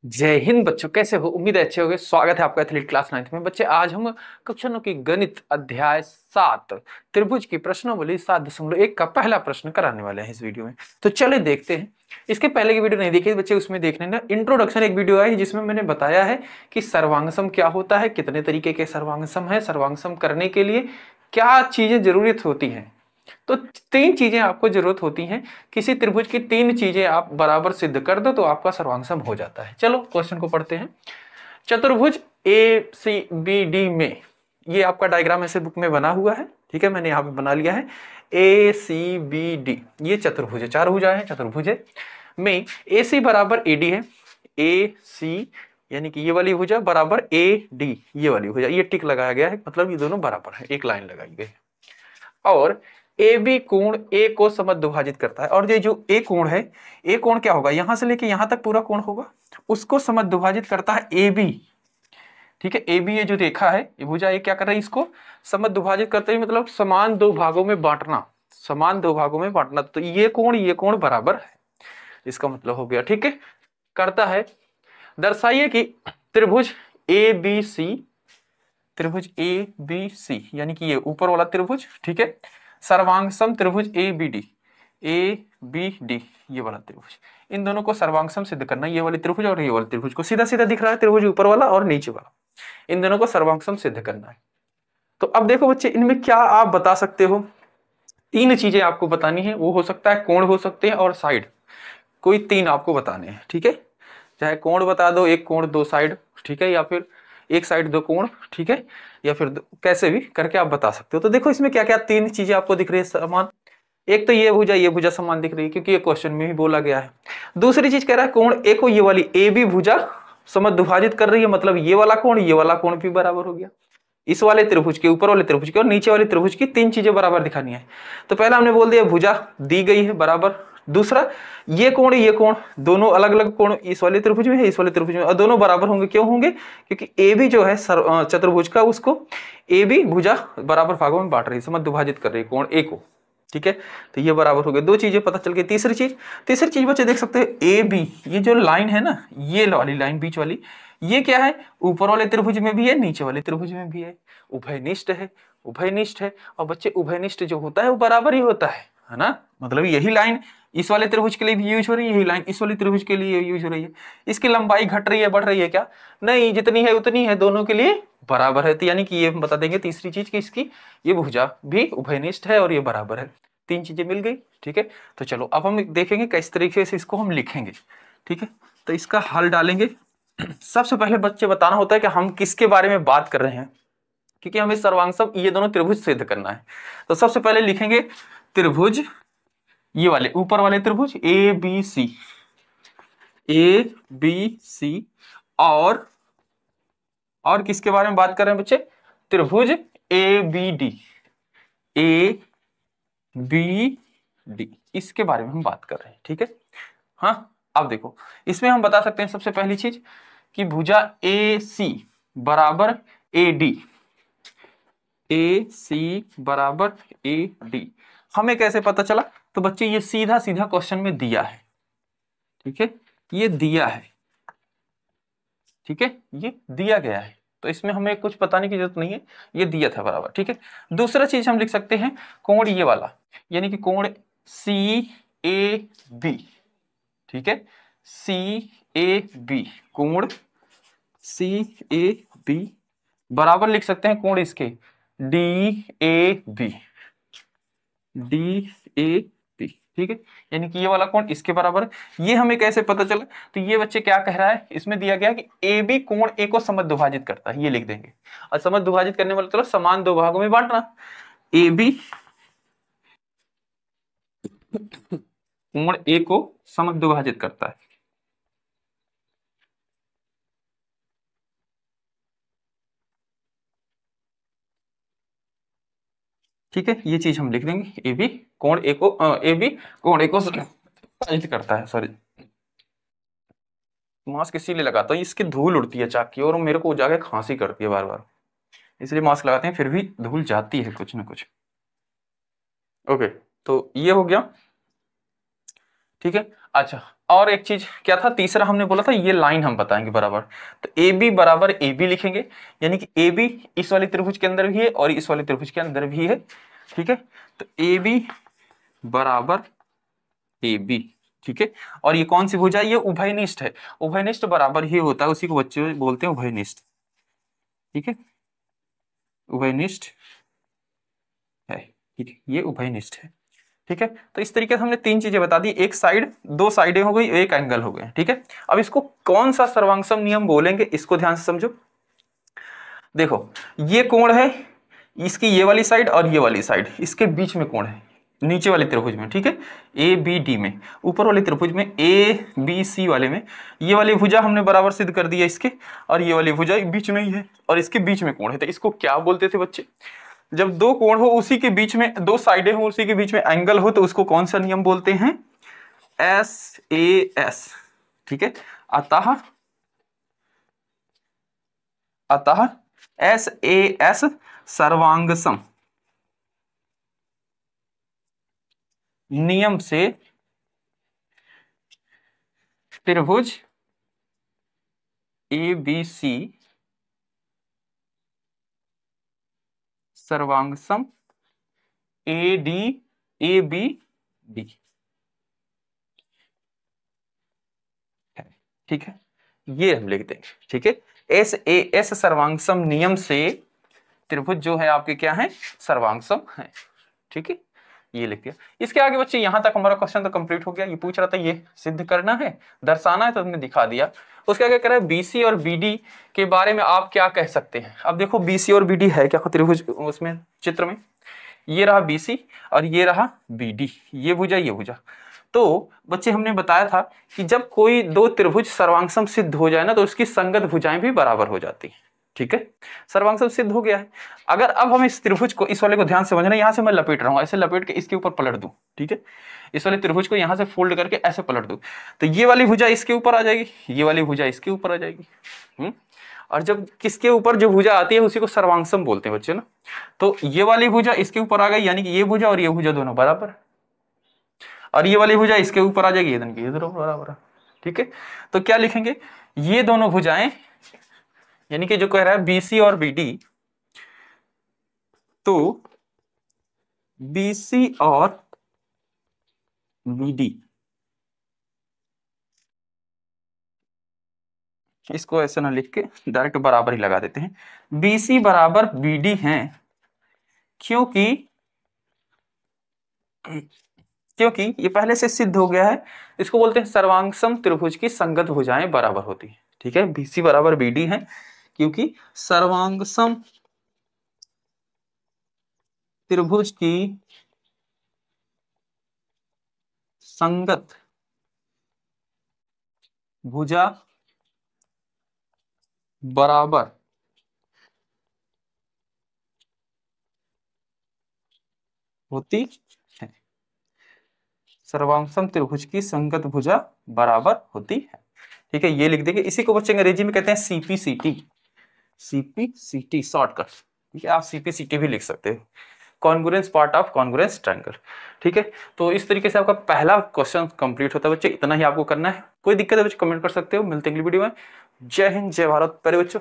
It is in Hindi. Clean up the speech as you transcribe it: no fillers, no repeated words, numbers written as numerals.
जय हिंद बच्चों, कैसे हो? उम्मीद है अच्छे होगे। स्वागत है आपका एथलीट क्लास 9th में। बच्चे, आज हम कक्षा 9 की गणित अध्याय 7 त्रिभुज की प्रश्नावली 7.1 का पहला प्रश्न कराने वाले हैं इस वीडियो में। तो चले देखते हैं। इसके पहले की वीडियो नहीं देखी बच्चे, उसमें देखने ना इंट्रोडक्शन एक वीडियो आई जिसमें मैंने बताया है कि सर्वांगसम क्या होता है, कितने तरीके के सर्वांगसम है, सर्वांगसम करने के लिए क्या चीजें जरूरत होती हैं। तो तीन चीजें आपको जरूरत होती हैं। किसी त्रिभुज की तीन चीजें आप बराबर सिद्ध कर दो तो आपका सर्वांगसम हो जाता है। चलो क्वेश्चन को पढ़ते हैं। चतुर्भुज ए सी बी डी में, ये आपका डायग्राम ऐसे बुक में बना हुआ है, ठीक है, मैंने यहाँ पे बना लिया है। ए सी बी डी ये चतुर्भुज है, चार भुजा है, चतुर्भुज है। में ए सी बराबर ए डी है। ए सी यानी कि ये वाली भुजा बराबर ए डी ये वाली भुजा, ये टिक लगाया गया है, मतलब ये दोनों बराबर है, एक लाइन लगाई गई है। और ए बी कोण ए को समद्विभाजित करता है। और ये जो ए कोण है, ए कोण क्या होगा, यहां से लेके यहां तक पूरा कोण होगा, उसको समद्विभाजित करता है ए बी। ठीक है, ए बी ये जो रेखा है, ये भुजा, ये क्या कर रही है, इसको समद्विभाजित करते ही मतलब समान दो भागों में बांटना, समान दो भागों में बांटना। तो ये कोण बराबर है, इसका मतलब हो गया। ठीक है, करता है। दर्शाइए कि त्रिभुज ए बी सी, त्रिभुज ए बी सी यानी कि ये ऊपर वाला त्रिभुज, ठीक है, सर्वांगसम त्रिभुज A B D, A B D ये वाला त्रिभुज, इन दोनों को सर्वांगसम सिद्ध करना। ये वाले त्रिभुज और ये वाले त्रिभुज को सीधा सीधा दिख रहा है, त्रिभुज ऊपर वाला और नीचे वाला, इन दोनों को सर्वांगसम सिद्ध करना है। तो अब देखो बच्चे, इनमें क्या आप बता सकते हो। तीन चीजें आपको बतानी है, वो हो सकता है कोण हो सकते हैं और साइड, कोई तीन आपको बताने हैं। ठीक है, चाहे कोण बता दो, एक कोण दो साइड, ठीक है, या फिर एक साइड दो कोण, ठीक है, या फिर कैसे भी करके आप बता सकते हो। तो देखो इसमें क्या क्या तीन चीजें आपको दिख रही है समान। एक तो ये भुजा समान दिख रही है क्योंकि ये क्वेश्चन में भी बोला गया है। दूसरी चीज कह रहा है कोण ए को ये वाली ए बी भुजा समद्विभाजित कर रही है, मतलब ये वाला कोण भी बराबर हो गया। इस वाले त्रिभुज के, ऊपर वाले त्रिभुज के और नीचे वाले त्रिभुज की तीन चीजें बराबर दिखानी है। तो पहला हमने बोल दिया भुजा दी गई है बराबर। दूसरा, ये कोण दोनों अलग अलग कोण इस वाले त्रिभुज में है, इस वाले त्रिभुज में, और दोनों बराबर होंगे। क्यों होंगे? क्योंकि ए भी जो है चतुर्भुज का, उसको ए भी भुजा बराबर भागों में बांट रही है, समद्विभाजित कर रही है कोण ए को। ठीक है, तो ये बराबर हो गए, दो चीजें पता चल गई। तीसरी चीज बच्चे देख सकते हैं, ए बी ये जो लाइन है ना, ये वाली लाइन बीच वाली, ये क्या है, ऊपर वाले त्रिभुज में भी है, नीचे वाले त्रिभुज में भी है, उभयनिष्ठ है। उभयनिष्ठ है, और बच्चे उभयनिष्ठ जो होता है वो बराबर ही होता है ना। मतलब यही लाइन इस वाले त्रिभुज के लिए भी यूज हो रही है, यही लाइन इस वाले त्रिभुज के लिए यूज हो रही है। इसकी लंबाई घट रही है बढ़ रही है क्या? नहीं, जितनी है उतनी है, दोनों के लिए बराबर है। तो यानी कि ये बता देंगे तीसरी चीज कि इसकी ये भुजा भी उभयनिष्ठ है और ये बराबर है। तीन चीजें मिल गई। ठीक है, तो चलो अब हम देखेंगे किस तरीके से इसको हम लिखेंगे। ठीक है, तो इसका हल डालेंगे। सबसे पहले बच्चे बताना होता है कि हम किसके बारे में बात कर रहे हैं, क्योंकि हमें सर्वांगसम ये दोनों त्रिभुज सिद्ध करना है। तो सबसे पहले लिखेंगे त्रिभुज, ये वाले ऊपर वाले त्रिभुज A B C, A B सी, और किसके बारे में बात कर रहे हैं बच्चे? त्रिभुज A B D, A B D इसके बारे में हम बात कर रहे हैं। ठीक है, हाँ, अब देखो इसमें हम बता सकते हैं सबसे पहली चीज कि भुजा ए सी बराबर ए डी, ए सी बराबर ए डी हमें कैसे पता चला? तो बच्चे ये सीधा सीधा क्वेश्चन में दिया है। ठीक है, ये दिया है, ठीक है, ये दिया गया है, तो इसमें हमें कुछ बताने की जरूरत नहीं है, ये दिया था बराबर। ठीक है, दूसरा चीज हम लिख सकते हैं कोण ये वाला, यानी कि कोण सी ए बी। ठीक है, सी ए बी, कोण सी ए बी बराबर लिख सकते हैं कोण इसके D A B, D A B. ठीक है, यानी कि ये वाला कोण इसके बराबर है। ये हमें कैसे पता चला? तो ये बच्चे क्या कह रहा है, इसमें दिया गया कि ए बी कोण ए को समद्विभाजित करता है, ये लिख देंगे। और समद्विभाजित करने वाला मतलब समान दो भागों में बांटना। ए बी कोण ए को समद्विभाजित करता है। ठीक है, ये चीज हम लिख देंगे, ए बी कोण ए को ए बी कोण ए को समद्विभाजित करता है। सॉरी, मास्क इसीलिए लगाता हूँ, इसकी धूल उड़ती है चाक की और मेरे को जाके खांसी करती है बार बार, इसलिए मास्क लगाते हैं, फिर भी धूल जाती है कुछ ना कुछ। ओके, तो ये हो गया। ठीक है, अच्छा, और एक चीज क्या था, तीसरा हमने बोला था ये लाइन हम बताएंगे बराबर, तो ए बी बराबर ए बी लिखेंगे, यानी कि ए बी इस वाले त्रिभुज के अंदर भी है और इस वाले त्रिभुज के अंदर भी है, ठीक है। तो ए बी बराबर ए बी, ठीक है। और ये कौन सी भुजा है, ये उभयनिष्ठ है, उभयनिष्ठ बराबर ही होता है, उसी को बच्चे बोलते हैं उभयनिष्ठ, ठीक है, उभयनिष्ठ है, ठीक है, ये उभयनिष्ठ है, ठीक है। तो इस तरीके से हमने तीन चीजें बता दी, एक साइड, दो साइडें हो गई, एक एंगल हो गए, ठीक है। अब इसको कौन सा सर्वांगसम नियम बोलेंगे, इसको ध्यान से समझो। देखो ये कोण है, इसकी ये वाली साइड और ये वाली साइड, इसके बीच में कोण है नीचे वाले त्रिभुज में, ठीक है, ए बी डी में। ऊपर वाले त्रिभुज में ए बी सी वाले में ये वाली भुजा हमने बराबर सिद्ध कर दिया इसके, और ये वाली भुजा बीच में ही है और इसके बीच में कोण है। तो इसको क्या बोलते थे बच्चे, जब दो कोण हो उसी के बीच में, दो साइडें हो उसी के बीच में एंगल हो, तो उसको कौन सा नियम बोलते हैं, एस ए एस, ठीक है। अतः अतः एस ए एस सर्वांगसम नियम से त्रिभुज ए बी सी सर्वांगसम A D A B D, ठीक है, ये हम लिख देंगे, ठीक है। एस ए एस सर्वांगसम नियम से त्रिभुज जो है आपके क्या है, सर्वांगसम है, ठीक है, ये लिख दिया। इसके आगे बच्चे यहां तक हमारा क्वेश्चन तो कंप्लीट हो गया, ये पूछ रहा था ये सिद्ध करना है, दर्शाना है, तो हमने दिखा दिया। उसके आगे कह रहा है बीसी और बीडी के बारे में आप क्या कह सकते हैं। अब देखो बीसी और बीडी है क्या त्रिभुज, उसमें चित्र में ये रहा बीसी और ये रहा बीडी, ये भुजा ये भुजा। तो बच्चे हमने बताया था कि जब कोई दो त्रिभुज सर्वांगसम सिद्ध हो जाए ना, तो उसकी संगत भुजाएं भी बराबर हो जाती हैं, ठीक है। सर्वांगसम सिद्ध हो गया है। अगर अब हम इस त्रिभुज को, इस वाले को ध्यान से समझना, यहां से मैं लपेट रहा हूं, ऐसे लपेट के इसके ऊपर पलट दूं, ठीक है, इस वाले त्रिभुज को यहां से फोल्ड करके ऐसे पलट दूं, तो ये वाली भुजा इसके ऊपर आ जाएगी, ये वाली भुजा इसके ऊपर आ जाएगी। और जब किसके ऊपर जो भुजा आती है उसी को सर्वांगसम बोलते हैं बच्चे ना। तो ये वाली भुजा इसके ऊपर आ गई, यानी कि ये भुजा और ये भुजा दोनों बराबर, और ये वाली भुजा इसके ऊपर आ जाएगी, ये दोनों बराबर, ठीक है। तो क्या लिखेंगे, ये दोनों भुजाएं, यानी कि जो कह रहा है बीसी और बीडी, तो बीसी और बीडी, इसको ऐसे ना लिख के डायरेक्ट बराबर ही लगा देते हैं। बीसी बराबर बीडी हैं क्योंकि ये पहले से सिद्ध हो गया है। इसको बोलते हैं सर्वांगसम त्रिभुज की संगत भुजाएं बराबर होती है, ठीक है। बीसी बराबर बीडी है क्योंकि सर्वांगसम त्रिभुज की संगत भुजा बराबर होती है, सर्वांगसम त्रिभुज की संगत भुजा बराबर होती है, ठीक है, ये लिख देंगे। इसी को बच्चे अंग्रेजी में कहते हैं सीपीसीटी, सीपीसीटी शॉर्टकट, ठीक है। आप सीपीसीटी भी लिख सकते हो, congruence part of congruence triangle, ठीक है। तो इस तरीके से आपका पहला क्वेश्चन कंप्लीट होता है बच्चे, इतना ही आपको करना है। कोई दिक्कत है बच्चे कमेंट कर सकते हो। मिलते हैं अगली वीडियो में। जय हिंद, जय भारत प्यारे बच्चों।